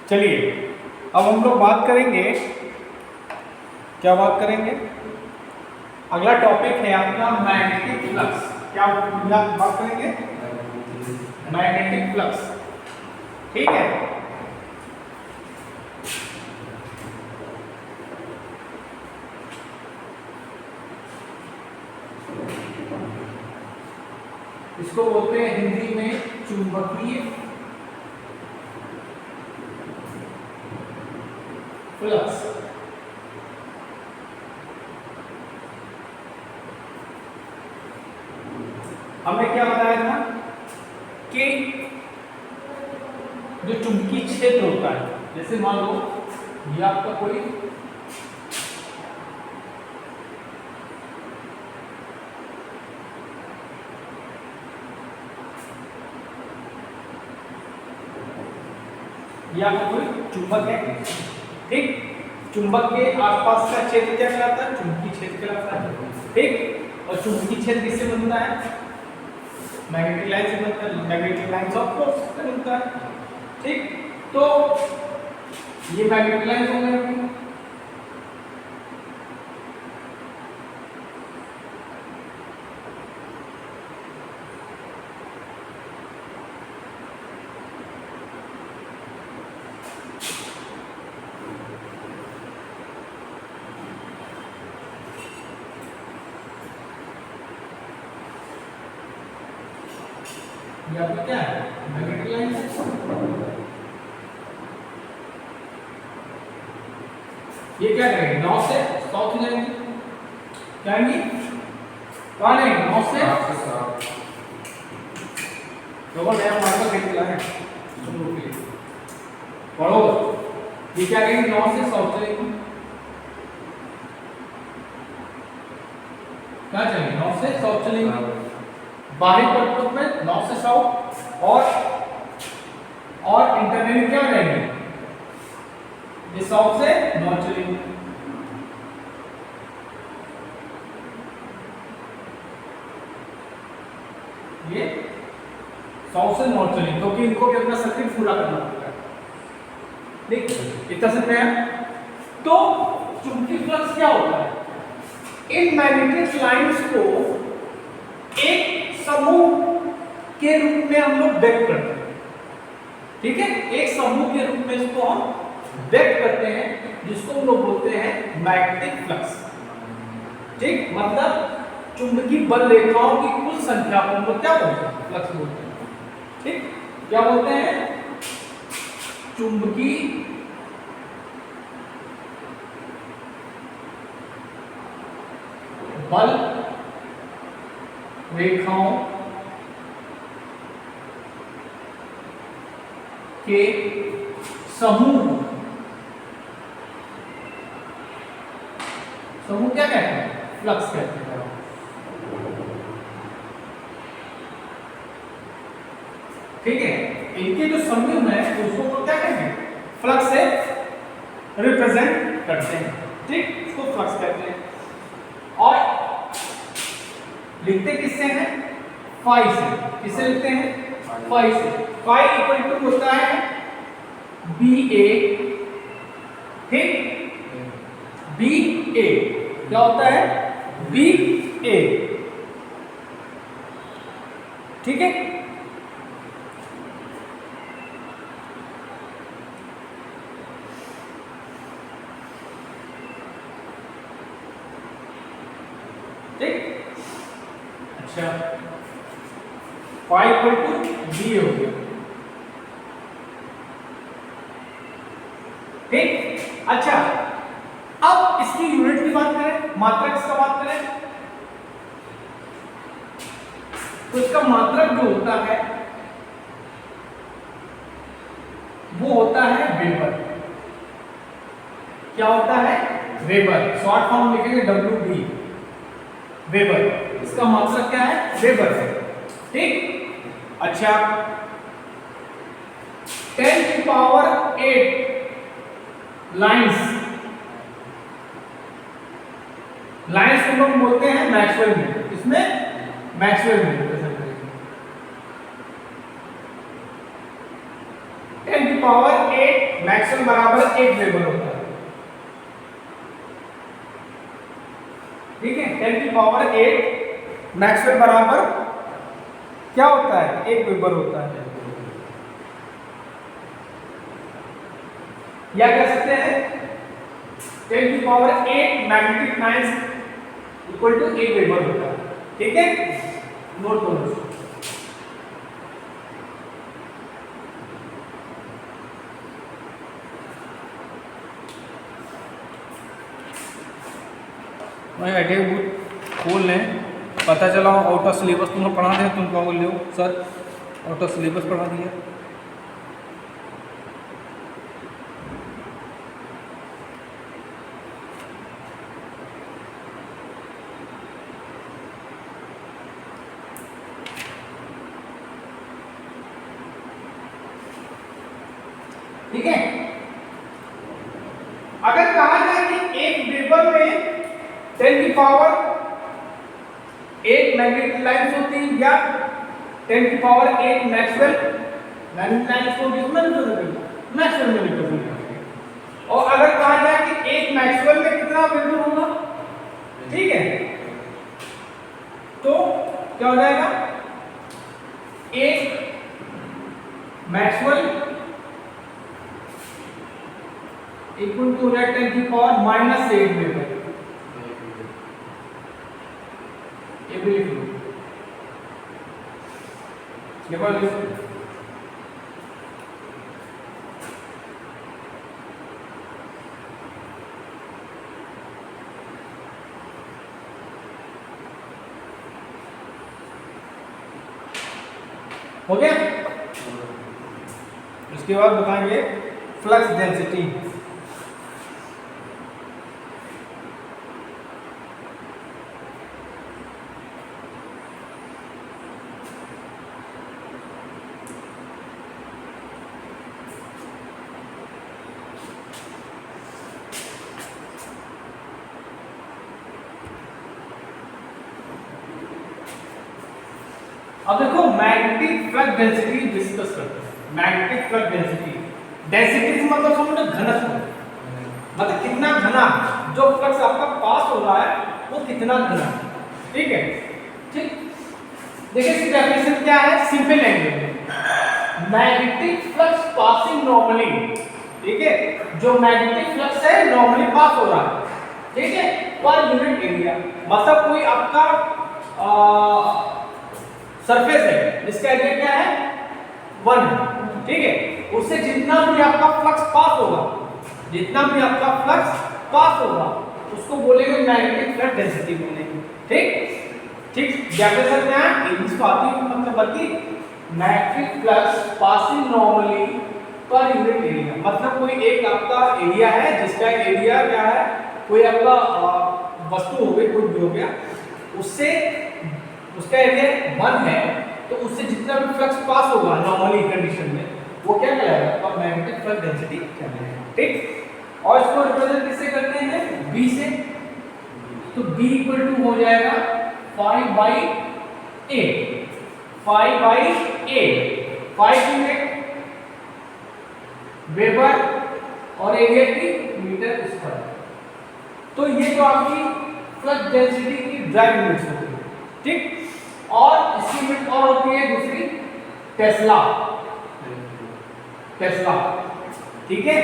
चलिए अब हम लोग बात करेंगे, क्या बात करेंगे, अगला टॉपिक है आपका मैग्नेटिक फ्लक्स। क्या बात करेंगे? Magnetic flux. ठीक है, इसको बोलते हैं हिंदी में चुंबकीय फ्लक्स। हमने क्या बताया था कि जो चुंबकीय क्षेत्र होता है, जैसे मान लो ये आपका कोई या कोई चुंबक है, ठीक, चुंबक के आसपास का क्षेत्र क्या कहलाता है? चुंबकीय क्षेत्र कहलाता है। ठीक, और चुंबकीय क्षेत्र किससे बनता है? मैग्नेटिक लाइन से बनता है, मैग्नेटिक लाइन ऑफ फोर्स से बनता है। ठीक, तो ये मैग्नेटिक लाइन हो गई। ये आपका क्या है? मैग्नेटिक लाइन है। ये क्या करेंगे? नॉर्थ से साउथ जाएंगे, जाएंगे कहाँ जाएंगे? नॉर्थ से साउथ। लोगों नया मार्कर खरीद लाए हैं तुम लोग के लिए, पढ़ो। ये क्या करेंगे? नॉर्थ से साउथ चलेंगे। कहाँ चलेंगे? नॉर्थ से साउथ चलेंगे। बाहरी पट्टों में नॉर्थ से साउथ और इंटरनल क्या रहेंगे? ये साउथ से नॉर्थ चलेंगे। ये साउथ से नॉर्थ चलेंगे क्योंकि इनको भी अपना सर्किट पूरा करना होता है। ठीक, इतना समझ में? तो चुंबकीय फ्लक्स क्या होता है? इन मैग्नेटिक लाइंस को एक समूह के रूप में हम लोग व्यक्त करते हैं। ठीक है, एक समूह के रूप में इसको हम व्यक्त करते हैं, जिसको हम लोग बोलते हैं मैग्नेटिक फ्लक्स। ठीक, मतलब चुंबकीय बल रेखाओं की कुल संख्या को हम लोग क्या बोलते हैं? फ्लक्स बोलते हैं। ठीक, क्या बोलते हैं? चुंबकीय बल रेखाओं के समूह क्या कहते हैं? फ्लक्स कहते हैं। ठीक है, इनके जो समूह है उसको वो क्या कहते हैं? फ्लक्स से रिप्रेजेंट करते हैं। ठीक, इसको फ्लक्स कहते हैं। और लिखते किससे हैं? फाई से। किससे लिखते हैं? फाई से। फाई इक्वल टू होता है बी ए। ठीक, बी ए क्या होता है? बी ए। ठीक है, ठीक, अच्छा, फाई इक्वल टू बी हो गया। ठीक, अच्छा, अब इसकी यूनिट की बात करें, मात्रक इसका बात करें, तो इसका मात्रक जो होता है वो होता है वेबर। क्या होता है? वेबर। शॉर्ट फॉर्म लिखेंगे डब्ल्यू बी, वेबर। इसका मात्रक क्या है? वेबर है। ठीक, अच्छा, 10⁸ लाइंस को हम बोलते हैं मैक्सवेल में। इसमें मैक्सवेल में 10⁸ मैक्सवेल बराबर 1 वेबर होता है। ठीक है, 10 की पावर 8 मैक्सवेल बराबर क्या होता है, 1 वेबर होता है। या कह सकते हैं 10 की power 8 magnetic lines equal to 1 weber होता है। ठीक है, नोट करो। भाई बैठे बुक खोल लें, पता चला आउट ऑफ सिलेबस तुम लोग पढ़ा दें, तुम क्या बोल रहे हो सर आउट ऑफ सिलेबस पढ़ा दिया। ठीक है, अगर कहा जाए कि एक वेबर में 10 की पावर 8 मैग्नेटिक लाइंस होती है या 10 की पावर 8 मैक्सवेल मैग्नेटिक लाइंस को मैक्सवेल में रिप्रेजेंट। और अगर कहा जाए कि एक मैक्सवेल में कितना वेबर होगा, ठीक है, तो क्या हो जाएगा, एक मैक्सवेल इक्वल टू 10 की पावर -8 वेबर। ये भी लिख लो, हो गया। उसके बाद बताएंगे फ्लक्स डेंसिटी। अब देखो मैग्नेटिक फ्लक्स डेंसिटी डिस्कस करते हैं। मैग्नेटिक फ्लक्स डेंसिटी, डेंसिटी से मतलब समझो घनत्व, मतलब कितना घना जो फ्लक्स आपका पास हो रहा है वो कितना घना। ठीक है, ठीक, देखिए इसकी डेफिनेशन क्या है, सिंपल लैंग्वेज में मैग्नेटिक फ्लक्स पासिंग नॉर्मली। ठीक है, जो मैग्नेटिक फ्लक्स है नॉर्मली पास हो रहा है, ठीक है, पर यूनिट एरिया, मतलब कोई आपका सरफेस है जिसका एरिया क्या है 1, ठीक है, उससे जितना भी आपका फ्लक्स पास होगा, जितना भी आपका फ्लक्स पास होगा उसको बोलेंगे मैग्नेटिक फ्लक्स डेंसिटी बोलेंगे। ठीक, ठीक, डेफिनेशन क्या है, इंग्लिश तो आती है, मतलब बल्कि magnetic flux passing normally per unit area, मतलब कोई एक आपका एरिया है जिसका एरिया क्या है, कोई आपका वस्तु हो गई, कुछ भी हो गया, उससे उसका एरिया 1 है, तो उससे जितना भी फ्लक्स पास होगा नॉर्मली कंडीशन में वो क्या कहलाएगा, और मैग्नेटिक फ्लक्स डेंसिटी कहलाएगा। ठीक, और इसको रिप्रेजेंट किससे करते हैं, B से, तो B इक्वल टू हो जाएगा 5/8, 5/8, 5 यूनिट वेबर और एरिया की मीटर स्क्वायर। तो ये तो आपकी फ्लक्स डेंसिटी की ड्राइव यूनिट्स होती है। ठीक, और इसकी यूनिट और होती है दूसरी टेस्ला, टेस्ला। ठीक है,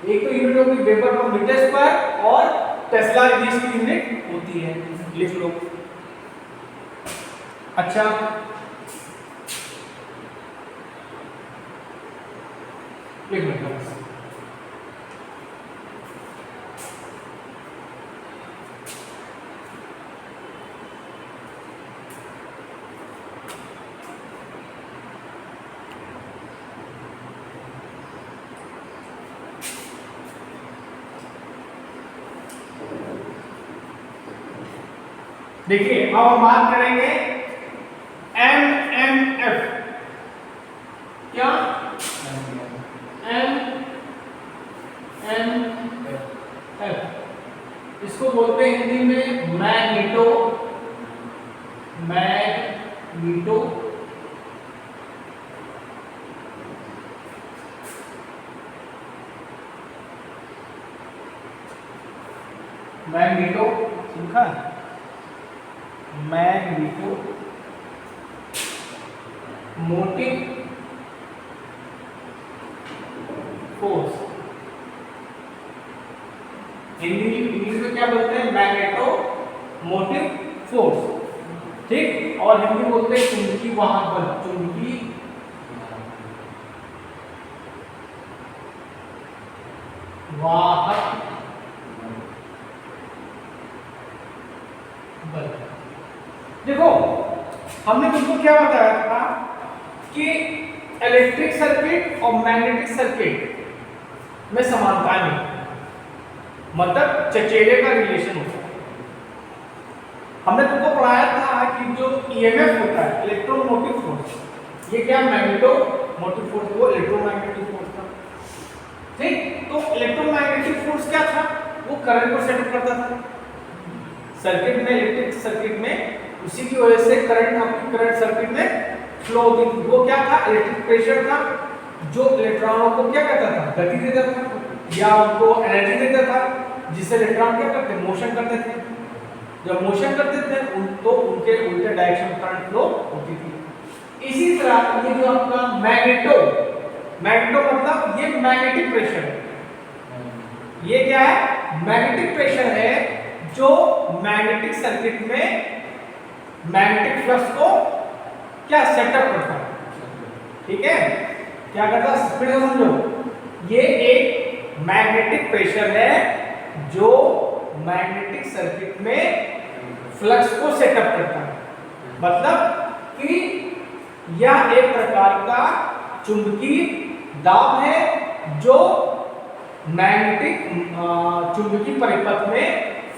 एक तो यूनिट होगी वेबर पर मीटर स्क्वायर और टेस्ला इसकी यूनिट होती है, लिख लो। अच्छा, एक मिनट, देखिए अब हम बात करेंगे MMF। क्या MMF, इसको बोलते हैं हिंदी में मैग्नेटो मैग्नेटो लिखा, मैग्नेटो मोटिव फोर्स, इंग्लिश में क्या बोलते हैं, मैग्नेटो मोटिव फोर्स, ठीक। और हिंदी में बोलते हैं चुंबकीय वाहक बल, चुंबकीय वाहक बल। देखो हमने तुमको क्या बताया था कि इलेक्ट्रिक सर्किट और मैग्नेटिक सर्किट में समानता नहीं, मतलब चचेरे का रिलेशन होता है। हमने तुमको पढ़ाया था कि जो ईएमएफ होता है, इलेक्ट्रोमोटिव फोर्स, ये क्या मैग्नेटो मोटिव फोर्स, वो इलेक्ट्रोमैग्नेटिक फोर्स था, ठीक। तो इलेक्ट्रोमैग्नेटिक फोर्स क्या था, वो करंट को सेट करता था सर्किट में, इलेक्ट्रिक सर्किट में, उसी की वजह से करंट, आपकी करंट सर्किट में फ्लो होती थी। वो क्या था, इलेक्ट्रिक प्रेशर था, जो इलेक्ट्रॉनों को क्या करता था, गति देता था या उनको एनर्जी देता था, जिससे इलेक्ट्रॉन क्या करते, मोशन करते थे। जब मोशन करते थे तो उनके उल्टे डायरेक्शन में करंट फ्लो होती थी। इसी तरह ये जो आपका मैग्नेटो, मैग्नेटो मतलब ये मैग्नेटिक प्रेशर है, ये क्या है, मैग्नेटिक प्रेशर है, जो मैग्नेटिक सर्किट में मैग्नेटिक फ्लक्स को क्या सेटअप करता है, ठीक है। क्या करता है, फिर से समझो, ये एक मैग्नेटिक प्रेशर है जो मैग्नेटिक सर्किट में फ्लक्स को सेटअप करता है, मतलब कि यह एक प्रकार का चुंबकीय दाब है जो मैग्नेटिक चुंबकीय परिपथ में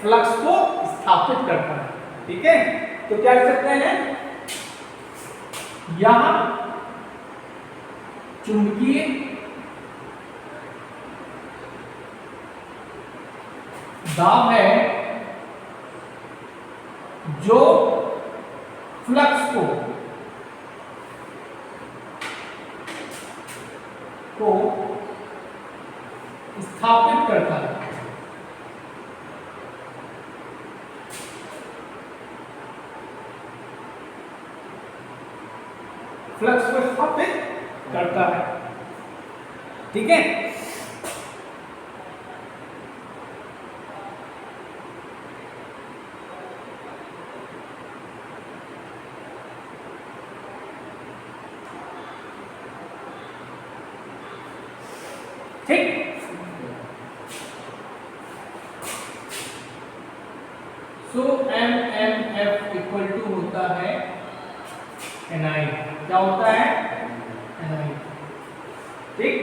फ्लक्स को स्थापित करता है, ठीक है। तो क्या लिख सकते हैं, यह चुंबकीय दाब है जो फ्लक्स को स्थापित करता है, फ्लक्स को स्थापित करता है, ठीक है। ठीक, so M M F equal to होता है एनआई, क्या होता है, एनआई, ठीक।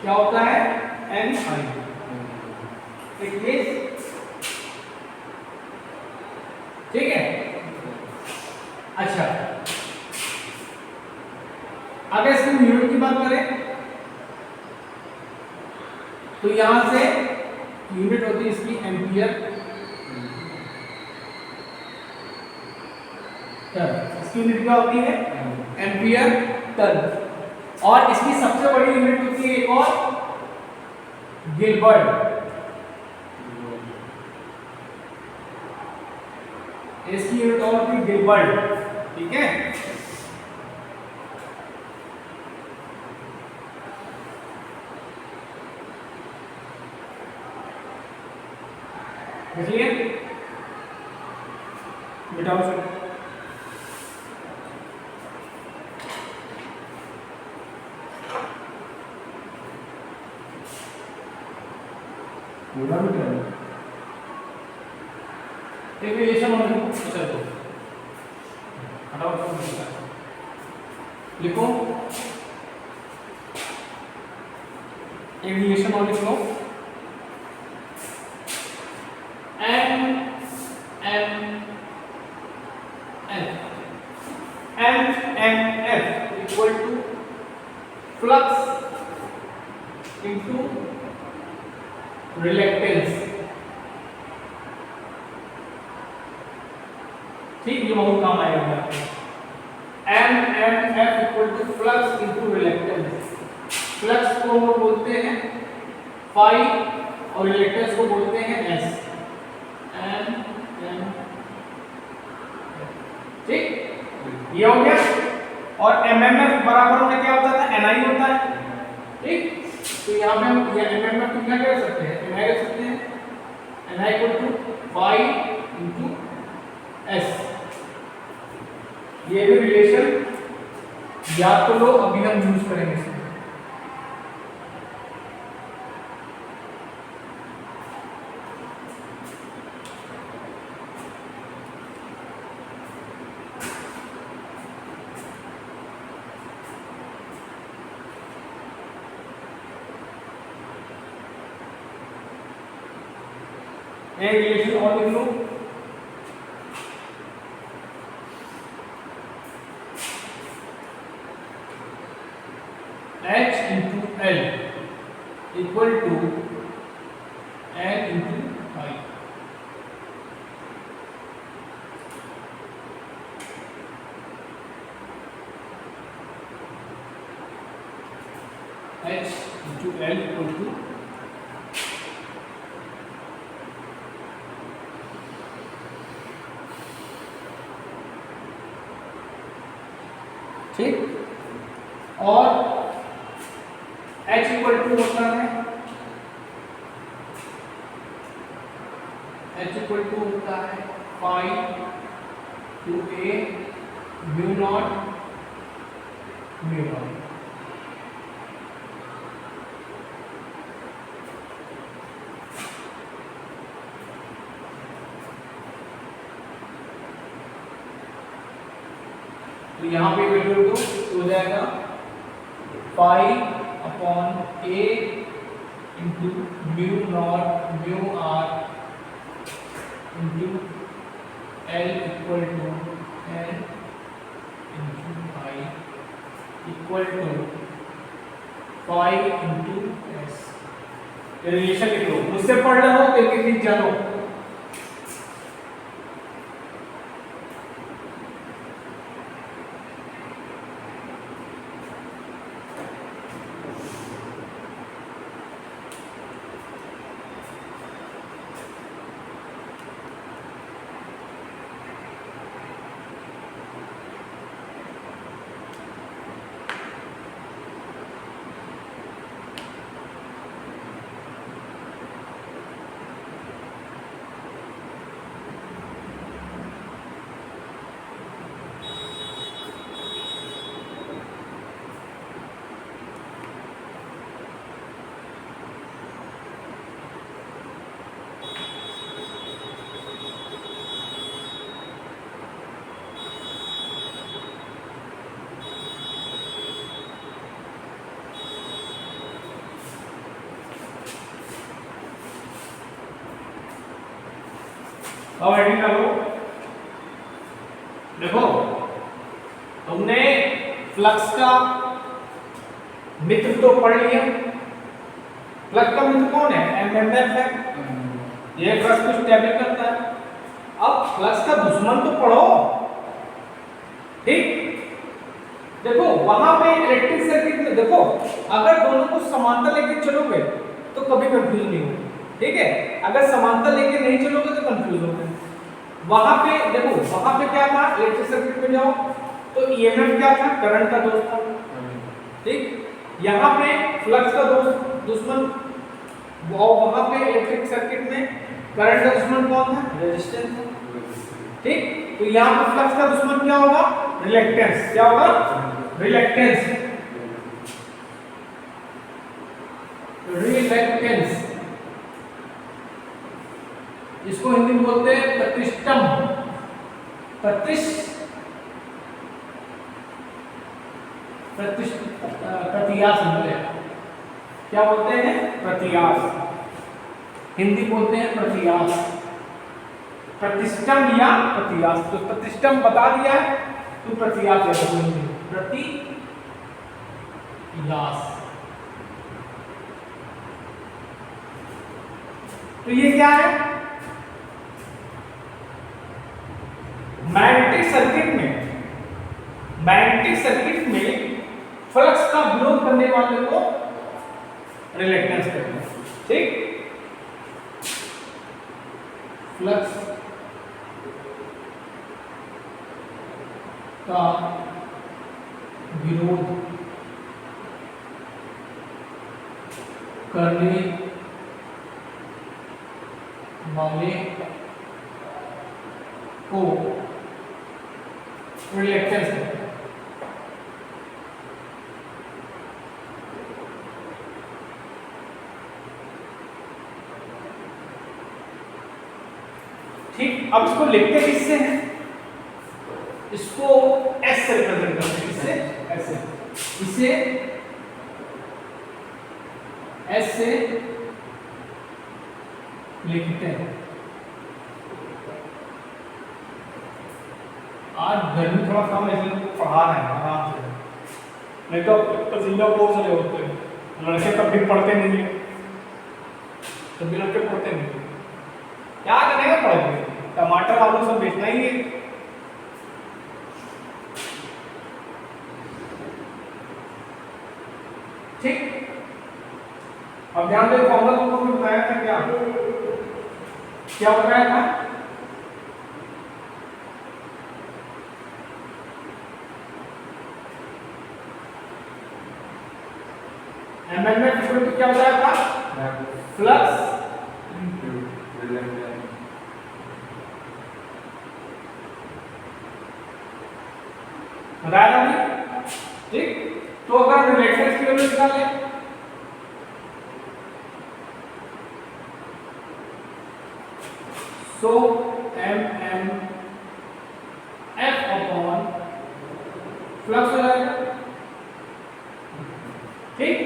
क्या होता है, एनआई, इट मींस, ठीक है। अच्छा, अगर इसकी यूनिट की बात करें तो यहां से यूनिट होती है इसकी एम्पियर टर्न, इसकी यूनिट क्या होती है, एम्पियर टर्न। और इसकी सबसे बड़ी यूनिट होती है एक और, गिलबर्ट, इसकी यूनिट और होती है गिलबर्ट, ठीक है। देखिए मिटाओ सर, पूरा भी कर एक रिलेशन होने को चल दो, हटाओ सब, लिखो एक रिलेशन और लिख लो, M M F, M M F equal to flux into reluctance, ठीक, ये बहुत काम आएगा। M M F equal to flux into reluctance, flux को हम बोलते हैं फाई और रिलेक्टेंस को बोलते हैं एस, ठीक, ये हो गया। और एमएमएफ बराबर में क्या होता था, एनआई होता है। ठीक, तो यहाँ पे हम ये एमएमएफ को क्या कह सकते हैं, एनआई कह सकते हैं, NI equal to phi into S. ये भी रिलेशन याद तो लो, अभी हम यूज करेंगे इसमें। एक रिलेशन और लिख लो, H into L equal to N into I। H into L equal to ठीक, और H इक्वल टू होता है, H इक्वल टू होता है phi to A mu naught mu naught. तो यहाँ पे वैल्यू दो तो हो जाएगा phi upon A into mu naught mu r into L equal to N into I equal to phi into S. Relation लिख लो, मुझसे पढ़ रहे हो तो एक जानो। अब एडिंग करो, देखो तुमने फ्लक्स का मित्र तो पढ़ लिया। फ्लक्स का मित्र कौन है, एमएमएफ है, ये फ्लक्स को स्टेबल करता है। अब फ्लक्स का दुश्मन तो पढ़ो, ठीक। देखो वहां पे इलेक्ट्रिक सर्किट में देखो, अगर दोनों को समांतर लेके चलोगे तो कभी कंफ्यूज नहीं होगा, ठीक है। अगर समांतर लेके नहीं चलोगे तो कंफ्यूज होगे। वहां पे देखो, वहां पे क्या था, इलेक्ट्रिक सर्किट में जाओ तो ईएमएफ क्या था, करंट का दोस्त था, ठीक। यहाँ पे फ्लक्स का दुश्मन, वहां पे इलेक्ट्रिक सर्किट में करंट का दुश्मन कौन था, रेजिस्टेंस था, ठीक। तो यहाँ पे फ्लक्स का दुश्मन क्या होगा, रिलक्टेंस। क्या होगा, रिलक्टेंस। रिलक्टेंस इसको हिंदी में बोलते हैं प्रतिष्ठम, प्रतियास क्या बोलते हैं, प्रतियास, हिंदी बोलते हैं प्रतियास, प्रतिष्ठम या प्रतियास। तो प्रतिष्ठम बता दिया है तो प्रतियास है, प्रतियास। तो ये क्या है, मैग्नेटिक सर्किट में फ्लक्स का विरोध करने वाले को रिलक्टेंस कहते हैं, ठीक। फ्लक्स का विरोध करने वाले को रिएक्टेंस कहते हैं। ठीक, अब इसको लिखते किससे हैं? इसको एस से रिप्रेजेंट करते हैं। इससे एस से, इसे एस से लिखते हैं। आज गर्मी थोड़ा कम है इसलिए पढ़ा रहे हैं आराम से, नहीं तो पसीना बहुत सारे होते हैं। लड़के तब भी पढ़ते नहीं है, तब भी लड़के पढ़ते नहीं है। क्या करेगा पढ़ के? टमाटर आलू सब बेचना ही है। ठीक, अब ध्यान दो, फॉर्मूला तुमको मैं बताया था क्या क्या बताया था? एमएलएफ इक्वल टू क्या बताया था? फ्लक्स बताया था। ठीक, तो अगर रिलेक्टेंस की वैल्यू निकाल लें, so M M F upon flux हो जाएगा। ठीक,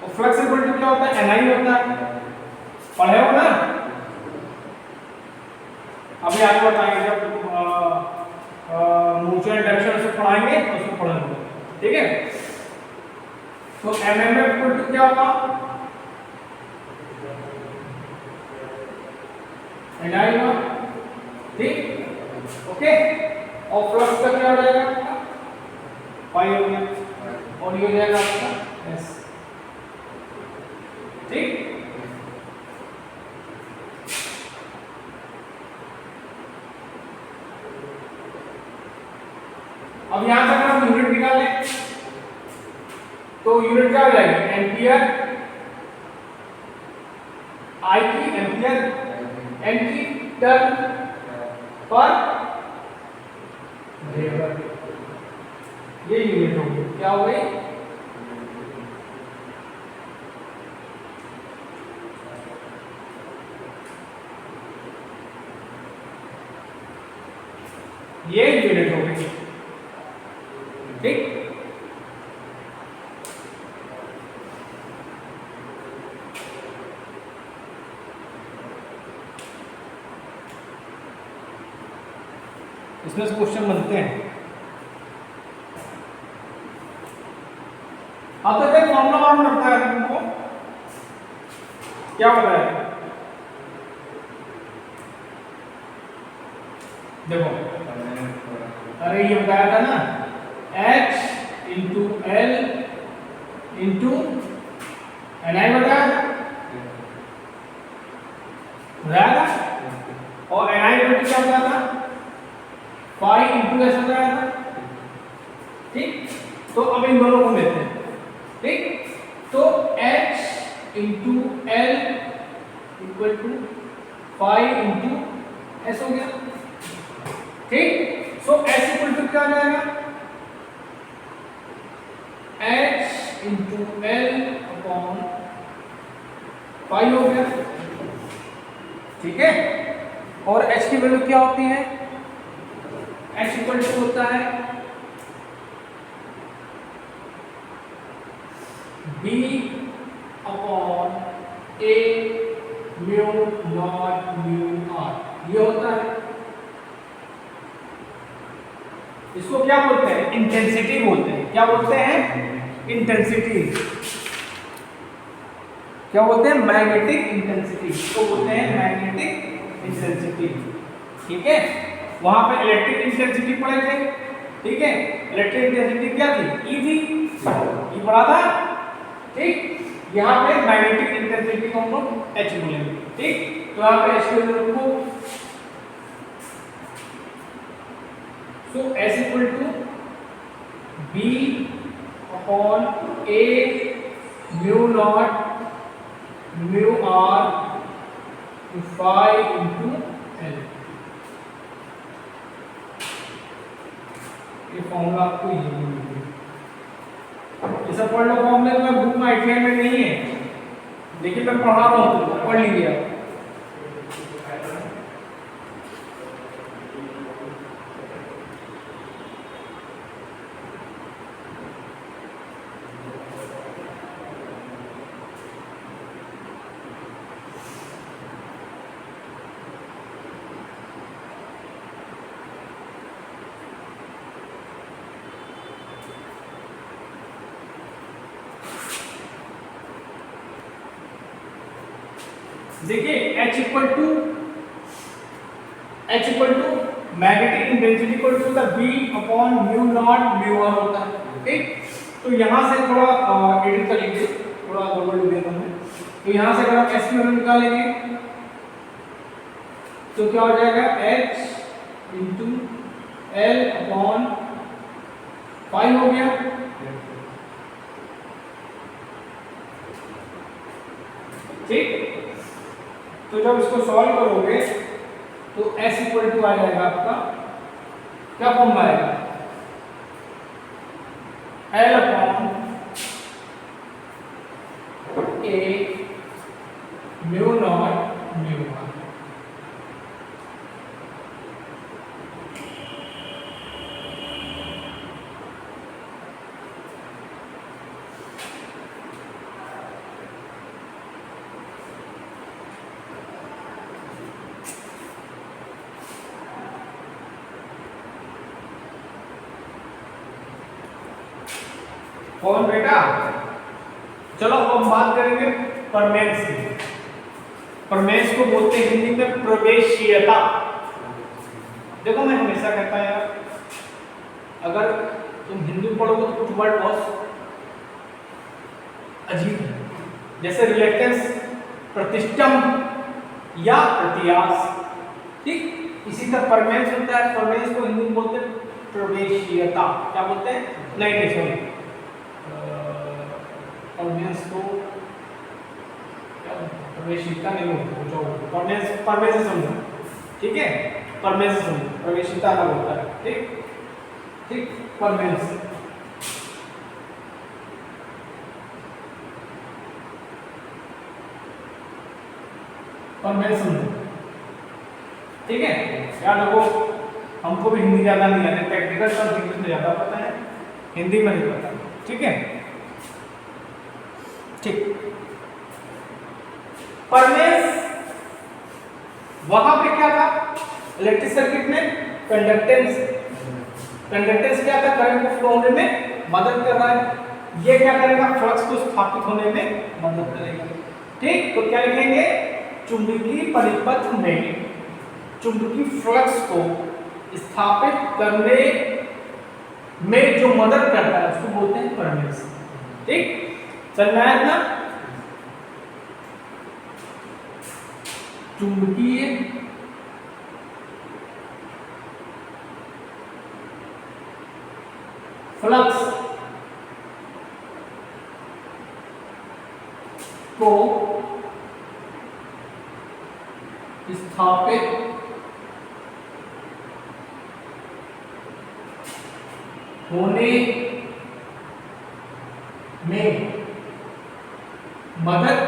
और फ्लक्स इक्वल टू क्या होता है? एनआई होता है, पढ़े हो ना? अभी आगे बताएंगे जब म्यूचुअल इंडक्शन से पढ़ाएंगे तो उसको पढ़ेंगे। ठीक है, तो एमएमएफ इक्वल टू क्या होगा? एनआई होगा। ठीक, ओके, और फ्लक्स का क्या हो जाएगा? पाई हो गया, और ये हो जाएगा आपका एस। ठीक, अब यहां से अगर हम यूनिट निकाल लें तो यूनिट क्या हो जाएगी? एम्पियर, आई की एम्पियर, एन की टर्न पर वेबर, ये यूनिट होगी। क्या हो गई? ये यूनिट हो गई। ठीक, इसमें से क्वेश्चन बनते हैं। अब तक एक फॉर्मूला मालूम करता है तुमको, क्या बताया? देखो, अरे ये बताया था ना, H into L into NI बताया था, और एनआई क्या बताया था? पाई इंटू एस बताया था। ठीक, तो अब इन दोनों को लेते हैं। ठीक, तो H into L equal to pi into S हो गया। ठीक, सो S इक्वल टू क्या आ जाएगा? H into L upon pi हो गया। ठीक है, और H की वैल्यू क्या होती है? H इक्वल टू होता है B upon A mu naught mu r, ये होता है। इसको क्या बोलते हैं? इंटेंसिटी बोलते हैं। क्या बोलते हैं? इंटेंसिटी। क्या बोलते हैं? Magnetic intensity. इसको बोलते हैं मैग्नेटिक इंटेंसिटी। ठीक है, वहां पे इलेक्ट्रिक इंटेंसिटी पढ़े थे। ठीक है, इलेक्ट्रिक इंटेंसिटी क्या थी? ई थी, ई पढ़ा था। ठीक, यहाँ पे मैग्नेटिक इंटेंसिटी को हम लोग एच बोलेंगे। ठीक, तो यहाँ पे एच को So S equal to B upon A mu naught mu R to phi into L। ये फॉर्मूला आपको ये मिलेगा, ये सब पढ़ लो फॉर्मूले, में बुक में आइडिया में नहीं है, लेकिन मैं पढ़ा रहा हूँ तुमको, पढ़ लीजिए आप। देखिए H equal to magnetic intensity equal to the V upon mu naught mu r होता है, ठीक। तो यहाँ से थोड़ा एडिट कर लीजिए, थोड़ा गड़बड़ हो गया हमने। तो यहाँ से अगर आप S की वैल्यू निकालेंगे तो क्या हो जाएगा, H इंटू L अपॉन 5 हो गया, ठीक। तो जब इसको सॉल्व करोगे तो S इक्वल टू आ जाएगा आपका, क्या फॉर्म आएगा, L upon A mu naught mu r. कौन बेटा, चलो अब हम बात करेंगे परमेंस की। परमेंस को बोलते हैं हिंदी में प्रवेशीयता। देखो मैं हमेशा कहता है यार, अगर तुम हिंदी में पढ़ोगे तो कुछ वर्ड बहुत अजीब है, जैसे रिलेक्टेंस, प्रतिष्ठम या प्रत्यास, ठीक। इसी तरह परमेंस होता है, परमेंस को हिंदी में बोलते हैं प्रवेशीयता। क्या बोलते हैं, नहीं नहीं सॉरी, परमेंस को प्रवेशिता नहीं होती, जो परमेंस से समझो, ठीक है, परमेंस से समझो, प्रवेशिता अलग होता है, ठीक ठीक। परमेंस समझो, ठीक है। याद रखो, हमको भी हिंदी ज्यादा नहीं आती, टेक्निकल शब्द इंग्लिश में ज्यादा पता है, हिंदी में नहीं पता, ठीक है, ठीक। परमेंस वहां पे क्या था, इलेक्ट्रिक सर्किट में कंडक्टेंस, कंडक्टेंस क्या था, करंट को फ्लो होने में मदद कर रहा है। ये क्या करेगा, फ्लक्स को स्थापित होने में मदद करेगा, ठीक। तो क्या लिखेंगे, चुंबकीय परिपथ में चुंबकीय फ्लक्स को स्थापित करने में जो मदद करता है उसको बोलते हैं परमेंस, ठीक। चल रहा है ना, चुंबकीय फ्लक्स को स्थापित होने में मदद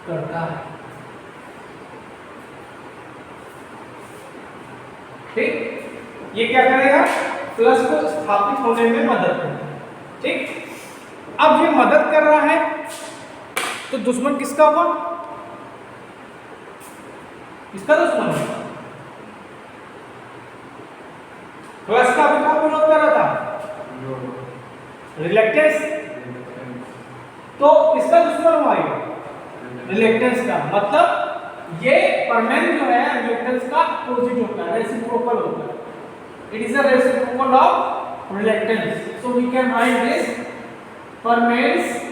करता है, ठीक। ये क्या करेगा, प्लस को स्थापित होने में मदद करता है, ठीक। अब ये मदद कर रहा है तो दुश्मन किसका हुआ, किसका दुश्मन हुआ, प्लस का भी कौन विरोध कर रहा था, रिलेक्टेंस। तो किसका दुश्मन हुआ ये, रिलेक्टेंस का। मतलब ये परमेंस जो है रिलेक्टेंस का अपोजिट होता है, रेसिप्रोकल होता है, it is a reciprocal of reluctance. So we can write this, permeance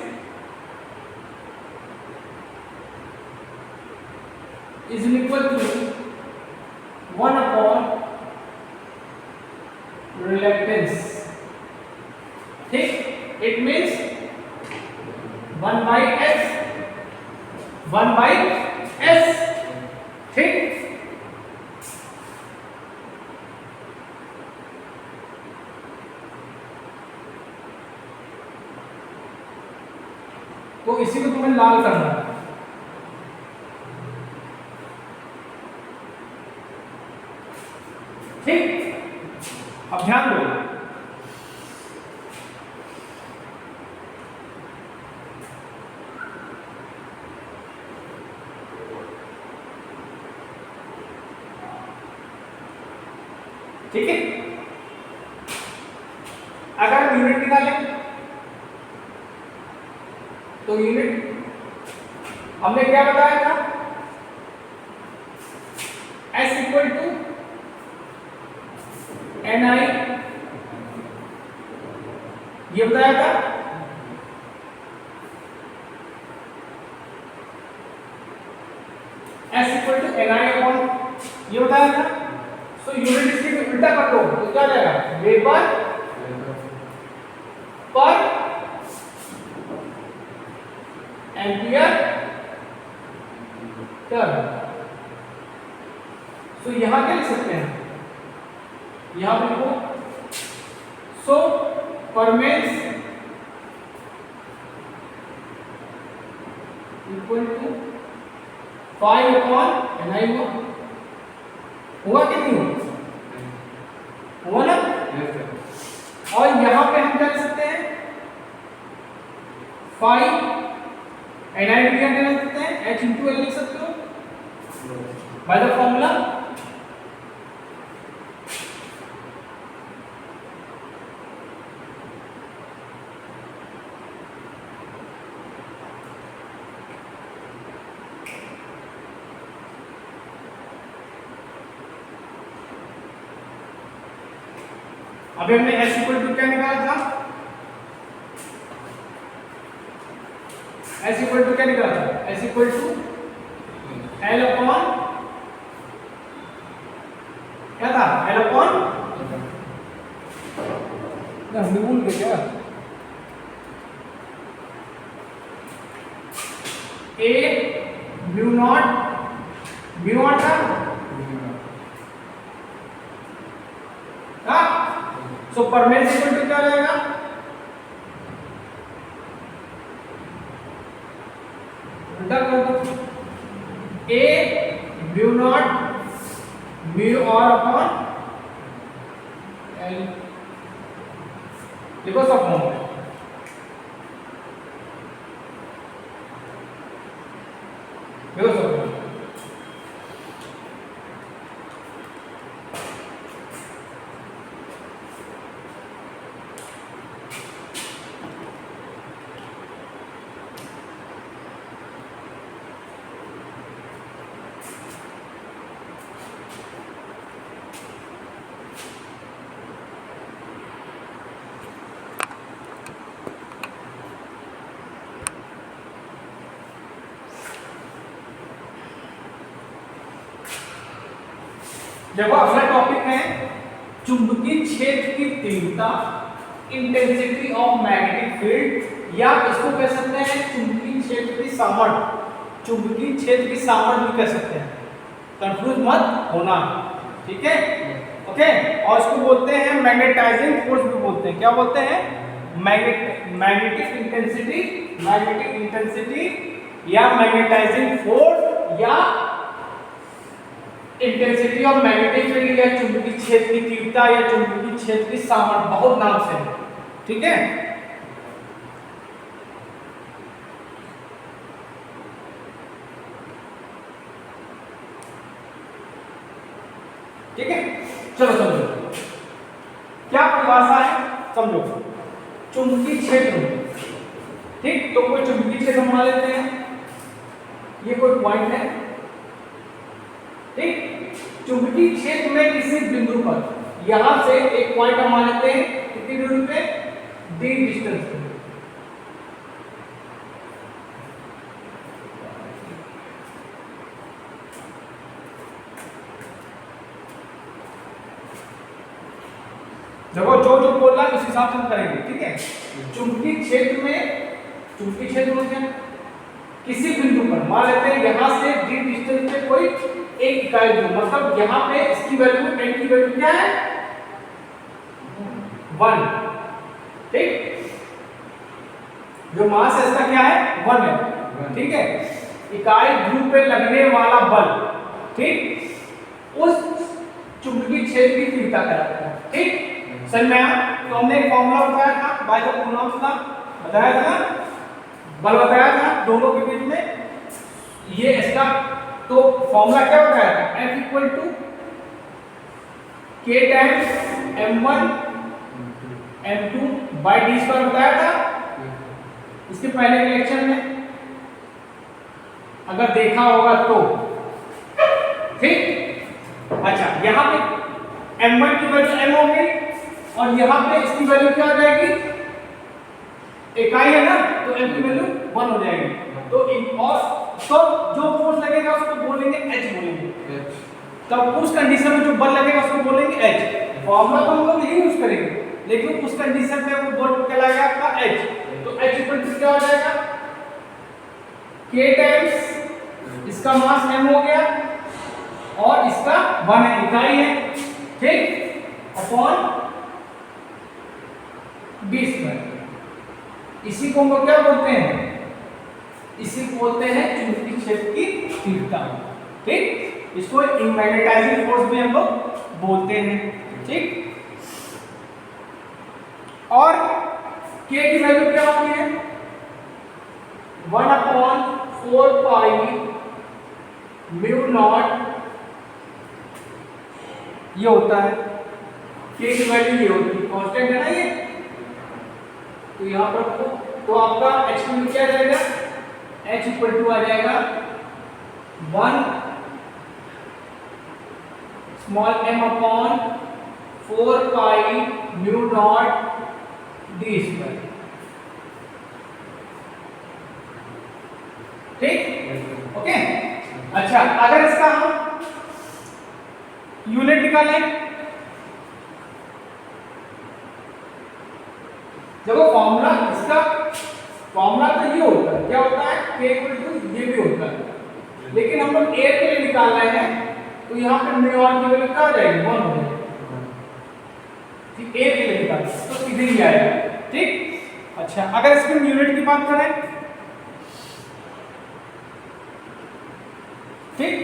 is equal to 1 upon reluctance, ठीक, it means 1 by S, 1 by S, ठीक। तो इसी को तुम्हें लाल करना है, ठीक। अब ध्यान दो, ठीक है। अगर यूनिट निकालें तो यूनिट हमने क्या बताया था, S इक्वल टू NI, ये बताया था। S equal to NI upon, ये बताया था। सो यूनिट इसकी उल्टा कर दो तो क्या जाएगा, वेबर पर एम्पियर टर्न। सो यहां क्या लिख सकते हैं, यहां पे लिखो, सो परमेंस इक्वल टू 5 अपॉन NI हुआ कि नहीं हुआ ना। और यहां पे हम क्या लिख सकते हैं, 5 NI क्या लिख सकते हैं, H into L लिख सकते हो बाय द फॉर्मूला। अभी हमने S इक्वल टू क्या निकाला था, S इक्वल टू क्या निकाला था, S equal to L upon क्या था, L अपॉन, हम भूल गए क्या, A म्यू नॉट था, हाँ। सो परमेंस इक्वल टू क्या हो जाएगा, उल्टा कर दो, A म्यू नॉट म्यू और अपॉन L, देखो सब फॉर्म है, देखो सब फॉर्म। देखो अगला टॉपिक है चुंबकीय क्षेत्र की तीव्रता, इंटेंसिटी ऑफ मैग्नेटिक फील्ड, या इसको कह सकते हैं चुंबकीय क्षेत्र की सामर्थ्य, चुंबकीय क्षेत्र की सामर्थ्य भी कह सकते हैं, कंफ्यूज मत होना, ठीक है, ओके। और इसको बोलते हैं मैग्नेटाइजिंग फोर्स भी बोलते हैं, क्या बोलते हैं, मैग्नेटिक इंटेंसिटी या मैग्नेटाइजिंग फोर्स या इंटेंसिटी ऑफ मैग्नेटिक फील्ड या चुंबकीय क्षेत्र की तीव्रता या चुंबकीय क्षेत्र की सामर्थ्य, बहुत नाम से है, ठीक है। ठीक है, चलो समझो क्या परिभाषा है, समझो चुंबकीय क्षेत्र, ठीक। तो कोई चुंबकीय क्षेत्र मान लेते हैं, ये कोई पॉइंट है, ठीक। चुंबकीय क्षेत्र में किसी बिंदु पर यहां से एक पॉइंट हम मान लेते हैं, कितनी दूरी पे, d डिस्टेंस पे, देखो जो जो बोल रहा है उस हिसाब से हम करेंगे, ठीक है। चुंबकीय क्षेत्र में क्या, किसी बिंदु पर मान लेते हैं यहां से d डिस्टेंस पे कोई एक इकाई दूर, मतलब यहां पे इसकी वैल्यू n की वैल्यू क्या है 1, ठीक। जो मास है इसका क्या है 1 है, ठीक है। इकाई ध्रुव पे लगने वाला बल, ठीक, उस चुंबकीय क्षेत्र की तीव्रता कहलाता है, ठीक। समझ में आया? तो हमने एक फॉर्मूला बताया था, बाय द कूलॉम्स का बताया था ना, बल बताया था दोनों के बीच में, ये इसका तो फॉर्मूला क्या बताया था, F equal to K times m1 m2 by d square बताया था इसके पहले के लेक्चर में, अगर देखा होगा तो, ठीक। अच्छा, यहां पे m1 की वैल्यू m हो गई और यहां पे इसकी वैल्यू क्या हो जाएगी, इकाई है ना, तो m की वैल्यू 1 हो जाएगी। तो तो जो फोर्स लगेगा उसको बोलेंगे h बोलेंगे, तब उस कंडीशन में जो बल लगेगा उसको बोलेंगे h। फॉर्मूला तो हम लोग यही यूज करेंगे, लेकिन उस कंडीशन में वो बल कहलाएगा आपका h। तो h इक्वल टू क्या हो जाएगा, k टाइम्स इसका मास m हो गया और इसका 1 इकाई है, ठीक, अपॉन d स्क्वायर। इसी को हम लोग क्या बोलते हैं, इसी को बोलते हैं चुंबकीय क्षेत्र की तीव्रता, ठीक। इसको मैग्नेटाइजिंग फोर्स भी हम लोग बोलते हैं, ठीक। और k की वैल्यू क्या होती है 1/4 पाई म्यू नॉट, ये होता है k की वैल्यू, ये होती है कांस्टेंट है ना ये, तो यहां पर रखो। तो आपका h की वैल्यू क्या आ जाएगा, h इक्वल टू आ जाएगा 1 small m upon 4 pi mu not d square, ठीक, ओके। अच्छा, अगर इसका हम यूनिट निकालें, देखो फॉर्मूला, इसका फॉर्मूला तो ये होता है, क्या होता है k इक्वल टू ये भी होता है, लेकिन हम लोग a के लिए निकाल रहे हैं तो यहाँ पे म्यू आर की वैल्यू क्या हो जाएगी 1 हो जाएगी, ठीक, a के लिए निकाल तो सीधे ही आएगा, ठीक। अच्छा, अगर इसकी यूनिट की बात करें, ठीक,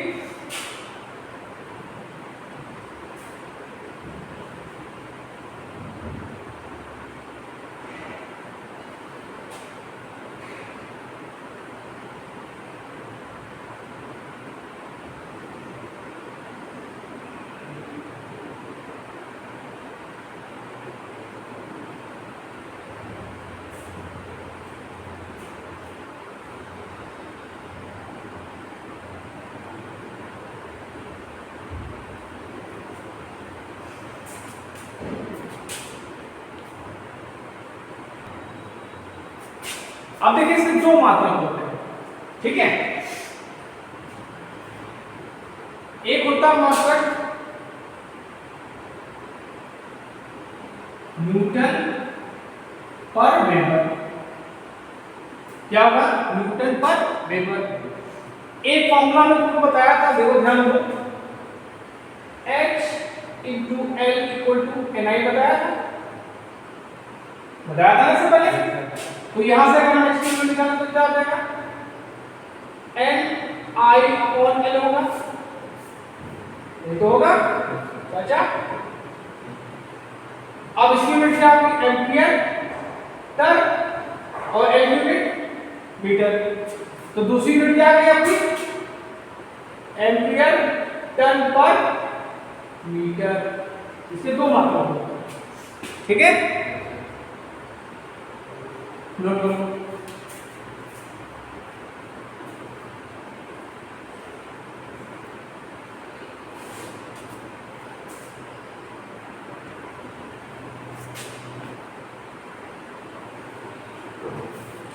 अब देखिए इसमें दो मात्रा होते हैं, ठीक है। एक होता है मात्रक न्यूटन पर वेबर, क्या होगा न्यूटन पर वेबर। एक फॉर्मूला में तुमको बताया था, देखो ध्यान दो, H into L equal to NI बताया था ना इससे पहले। तो यहां से अगर हम H की वैल्यू निकालें तो क्या हो जाएगा, NI अपॉन L होगा, ये तो होगा। अच्छा, अब इसकी यूनिट क्या होगी, एम्पियर पर और L यूनिट मीटर। तो दूसरी यूनिट क्या आ गई आपकी, एम्पियर टन पर मीटर। इसके दो मात्रा होंगे, ठीक है, नोट करो।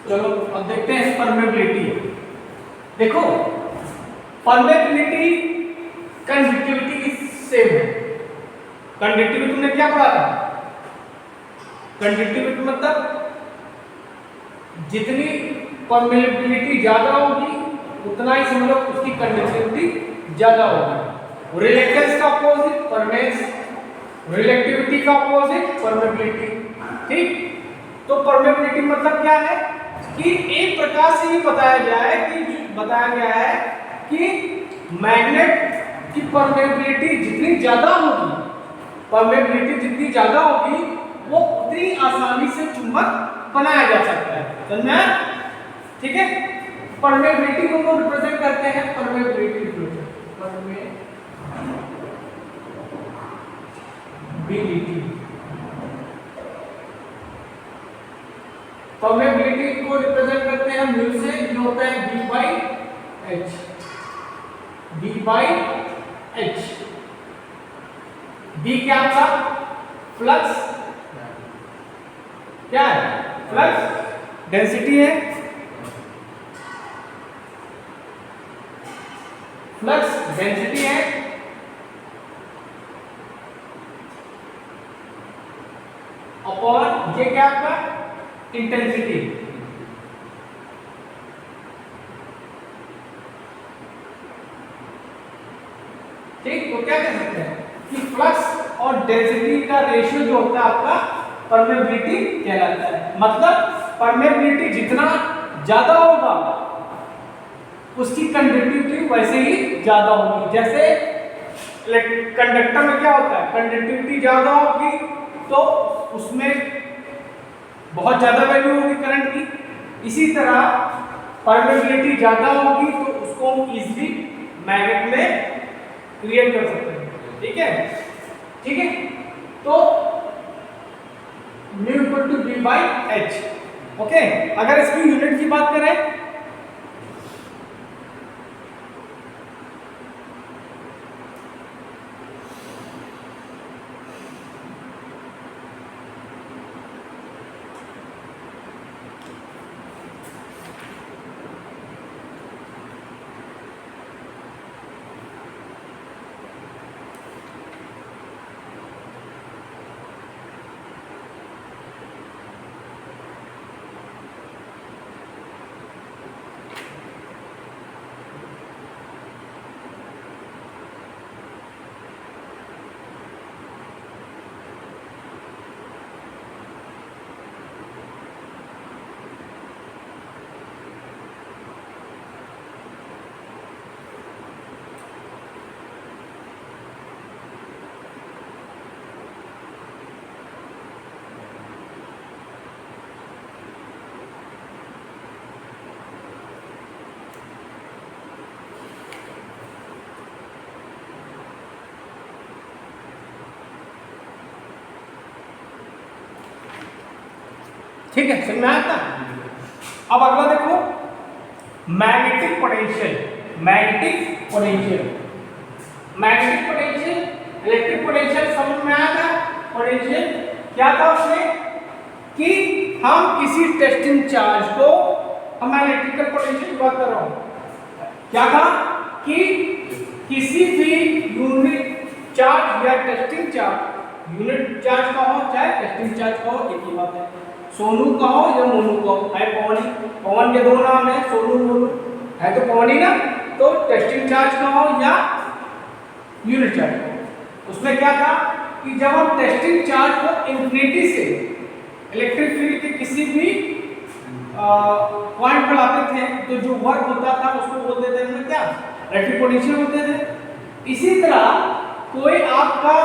चलो अब देखते हैं परमेबिलिटी। देखो परमेबिलिटी कंडक्टिविटी की सेम है। कंडक्टिविटी तुमने क्या पढ़ा था, कंडक्टिविटी मतलब जितनी परमेबिलिटी ज्यादा होगी उतना ही समझो उसकी कंडक्टिविटी ज्यादा होगी। रिलेक्टेंस का अपोजिट परमेंस, रिलेक्टिविटी का अपोजिट परमेबिलिटी। ठीक, तो परमेबिलिटी मतलब क्या है कि एक प्रकार से ये बताया गया है कि मैग्नेट की परमेबिलिटी जितनी ज्यादा होगी, परमेबिलिटी जितनी ज्यादा होगी वो उतनी आसानी से चुंबक बनाया जा सकता है। समझा? ठीक है, परमेबिलिटी को हम रिप्रेजेंट करते हैं परमेबिलिटी, परमेबिलिटी को रिप्रेजेंट करते हैं म्यू से, ये होता है B by H, B by H। B क्या था? फ्लक्स, क्या है? फ्लक्स डेंसिटी है, फ्लक्स डेंसिटी है, अपॉन ये क्या आपका इंटेंसिटी। ठीक, तो क्या कह सकते हैं कि फ्लक्स और डेंसिटी का रेशियो जो होता है आपका परमेबिलिटी कहलाता है। मतलब परमेबिलिटी जितना ज्यादा होगा उसकी कंडक्टिविटी वैसे ही ज्यादा होगी। जैसे कंडक्टर में क्या होता है, कंडक्टिविटी ज्यादा होगी तो उसमें बहुत ज्यादा वैल्यू होगी करंट की। इसी तरह परमेबिलिटी ज्यादा होगी तो उसको हम इजीली मैग्नेट में क्रिएट कर सकते हैं। ठीक है, ठीक है, तो mu equal to B by H। Okay, अगर इसकी यूनिट की बात करें ठीक है, समझ में आया था? अब अगला देखो magnetic potential, magnetic potential, magnetic potential, electric potential समझ में आया था? पोटेंशियल क्या था उसमें कि हम किसी टेस्टिंग चार्ज को, हम इलेक्ट्रिकल पोटेंशियल की बात कर रहा हूं, क्या था कि किसी भी यूनिट चार्ज या टेस्टिंग चार्ज, यूनिट चार्ज का हो चाहे टेस्टिंग चार्ज का हो, एक ही बात है। सोनू का हो या मोनू का हो, है पवन ही, पवन के दो नाम है सोनू मोनू, है तो पवन ही ना। तो टेस्टिंग चार्ज का हो या यूनिट चार्ज का हो, उसमें क्या था कि जब हम टेस्टिंग चार्ज को इंफिनिटी से इलेक्ट्रिक फील्ड के किसी भी पॉइंट पर लाते थे तो जो वर्क होता था उसको बोलते थे हम क्या, इलेक्ट्रिक पोटेंशियल बोलते थे। इसी तरह कोई आपका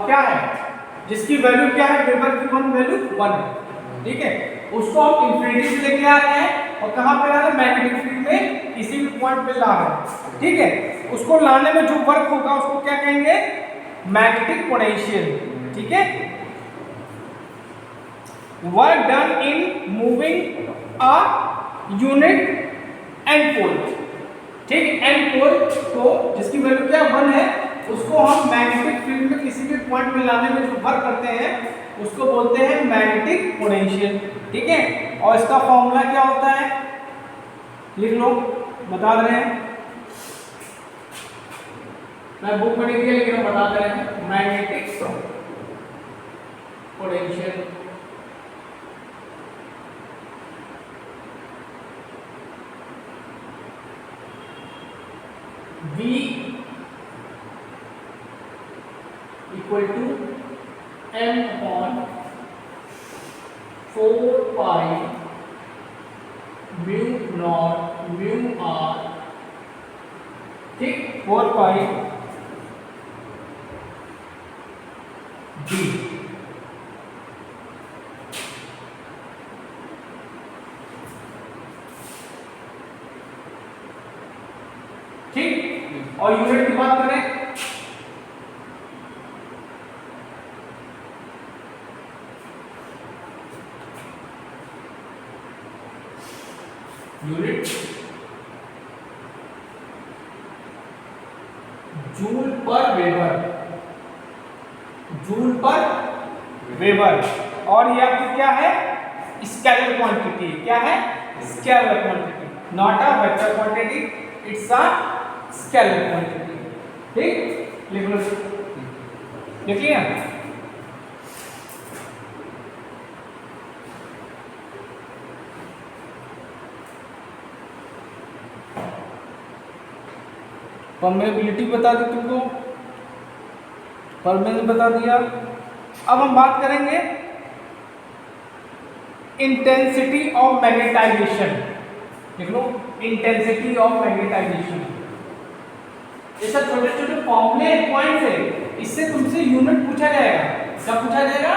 क्या है जिसकी वैल्यू क्या है, वेबर की वैल्यू 1 है, ठीक है, उसको हम इंफिनिटी से लेके आ रहे हैं और कहां पे ला रहे हैं, मैग्नेटिक फील्ड में किसी भी पॉइंट पे ला रहे हैं। ठीक है, उसको लाने में जो वर्क होगा उसको क्या कहेंगे, मैग्नेटिक पोटेंशियल। ठीक है, work done in moving a unit N pole. ठीक, एंड पोल को जिसकी वैल्यू क्या 1 है उसको हम मैग्नेटिक फील्ड में किसी भी पॉइंट में लाने में जो वर्क करते हैं उसको बोलते हैं मैग्नेटिक पोटेंशियल। ठीक है, और इसका फॉर्मूला क्या होता है लिख लो, बता रहे हैं। मैं बुक में नहीं दिया लेकिन हम बताते रहे हैं, magnetic potential V equal to m upon 4 pi mu naught mu r, ठीक, 4 पाई d, ठीक। और यूनिट की बात करें, यूनिट जूल पर वेबर, जूल पर वेबर। और ये आपकी क्या है, स्केलर क्वांटिटी, क्या है, scalar quantity, not a vector quantity, it's a scalar quantity, ठीक, लिख लो, लिख लिया। परमेबिलिटी बता दी तुमको, परमेबिलिटी बता दिया। अब हम बात करेंगे इंटेंसिटी ऑफ मैग्नेटाइजेशन, लिख लो, इंटेंसिटी ऑफ मैग्नेटाइजेशन। ये सब छोटे छोटे फॉर्मूले पॉइंट्स है, इससे तुमसे यूनिट पूछा जाएगा। क्या पूछा जाएगा,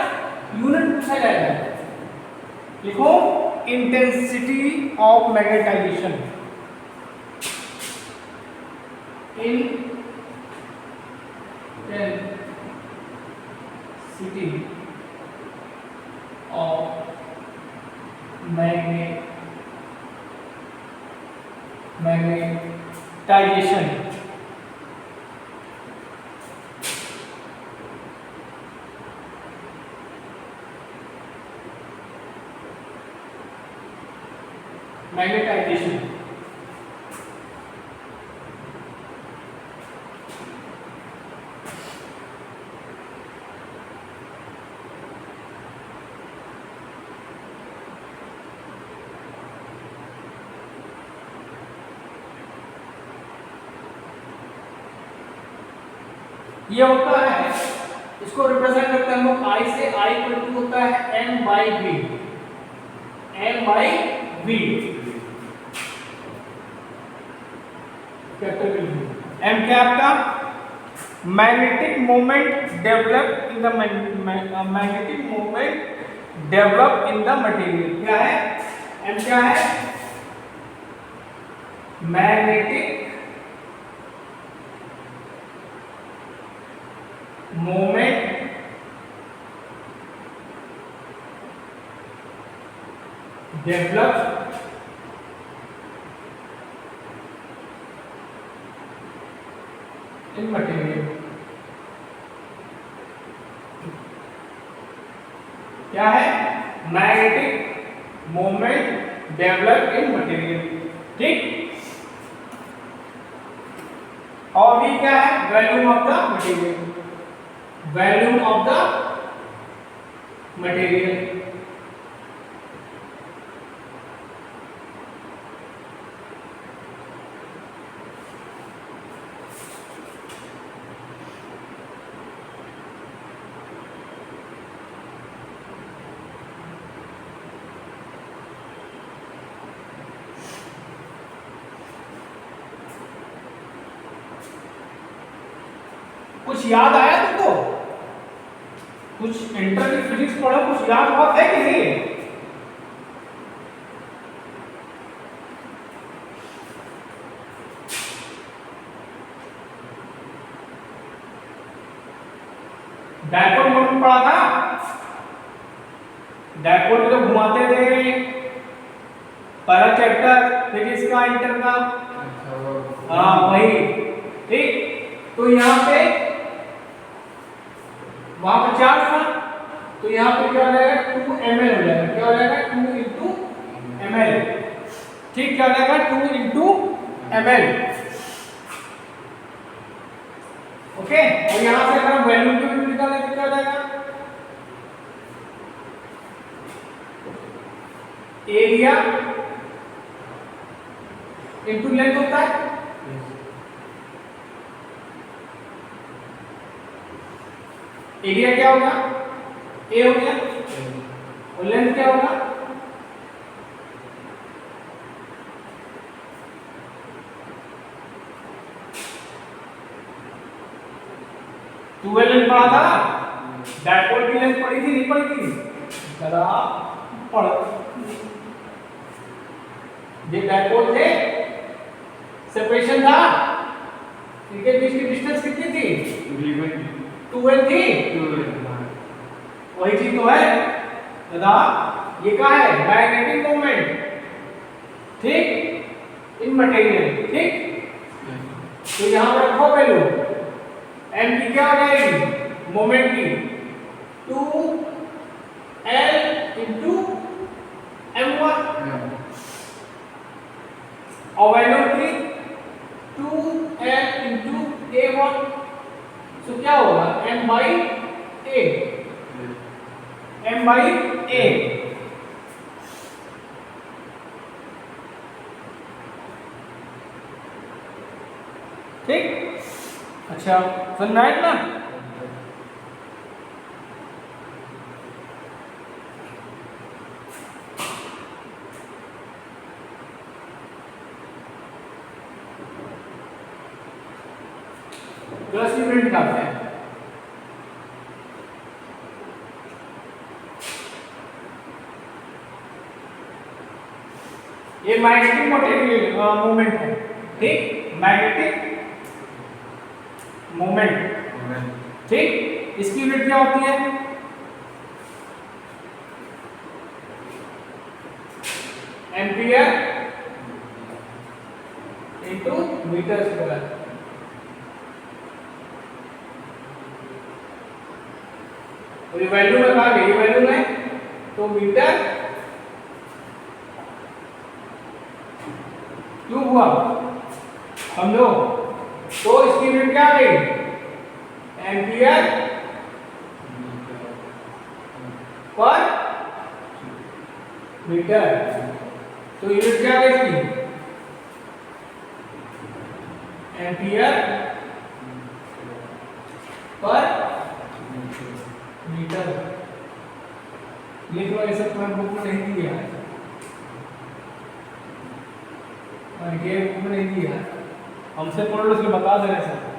यूनिट पूछा जाएगा। लिखो intensity of magnetization, intensity of magnetization, magnetization. ये होता है, इसको रिप्रेजेंट करते हैं हम लोग I से, I इक्वल टू होता है m by v, m by v, capital V। m क्या आपका, magnetic moment develop in the magnetic moment develop in the material, क्या है, m क्या है, magnetic moment develop in material, क्या है, magnetic moment develop in material, ठीक। और भी क्या है, volume of the material, volume of the material, कुछ याद आया तुमको, कुछ इंटर की फिजिक्स पढ़ो, कुछ याद हुआ है कि नहीं, डायपोल मोमेंट पढ़ा था, डायपोल को घुमाते थे, पहला चैप्टर फिजिक्स का इंटर का, हाँ वही, ठीक। तो यहाँ पे वहां पर चार्ज था, तो यहाँ पे क्या हो जाएगा, 2 ml हो जाएगा, क्या हो जाएगा, 2 इंटू ml, ठीक, क्या हो जाएगा, 2 इंटू ml। ओके, और यहां से अगर हम वैल्यू को निकालें तो क्या हो जाएगा? एरिया इनटू लेंथ होता है। एरिया क्या होगा? ए हो गया, और लेंथ क्या होगा? ट्वेल्व लेंथ पढ़ा था, बैकवर्ड की लेंथ पढ़ी थी नहीं पढ़ी थी? जरा पढ़, ये बैकवर्ड थे, सेपरेशन था, इनके बीच की डिस्टेंस कितनी थी? 12 थी। वही चीज तो है दादा, ये क्या है? मैग्नेटिक मोमेंट, ठीक, इन मटेरियल, ठीक। तो यहां पर रखो वैल्यू, m की क्या हो जाएगी? मोमेंट की 2l इंटू m1, और वैल्यू की 2l इंटू a1। तो क्या होगा? m by a, m by a। ठीक, अच्छा सुनना है ना? प्लस यूनिट निकालते हैं। ये मैग्नेटिक मोमेंट है, ठीक, मैग्नेटिक मोमेंट, ठीक। इसकी यूनिट क्या होती है? Ampere into metre square. और ये वैल्यू में कहा गई, वैल्यू में तो मीटर क्यूब हुआ, समझो। तो इसकी यूनिट क्या आ गई? Ampere per metre. तो यूनिट क्या है इसकी? Ampere per metre. ये तो ऐसा तुम्हारे बुक में नहीं दिया है, और ये बुक में नहीं दिया है, हमसे पढ़ लो, इसमें बता दे रहे सर।